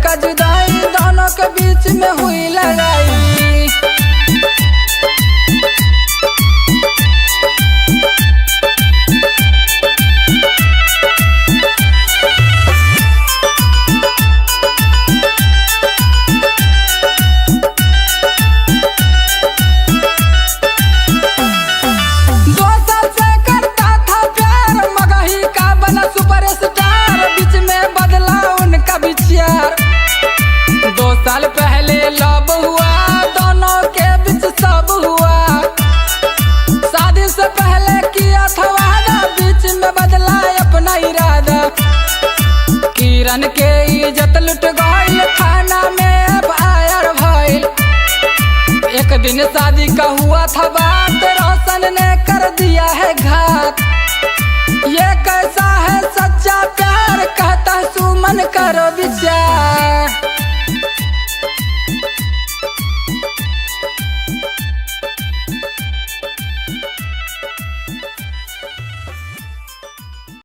का जुदाई, दोनों के बीच में हुई लड़ाई। साल पहले लव हुआ, दोनों के बीच सब हुआ। शादी से पहले किया था वादा, बीच में बदला अपना इरादा। किरण के इज्जत लुट गई, थाना में फायर भइल। एक दिन शादी का हुआ था बात, रोशन ने कर दिया है घात। ये कैसा है सच्चा प्यार, कहता सुमन करो विचार।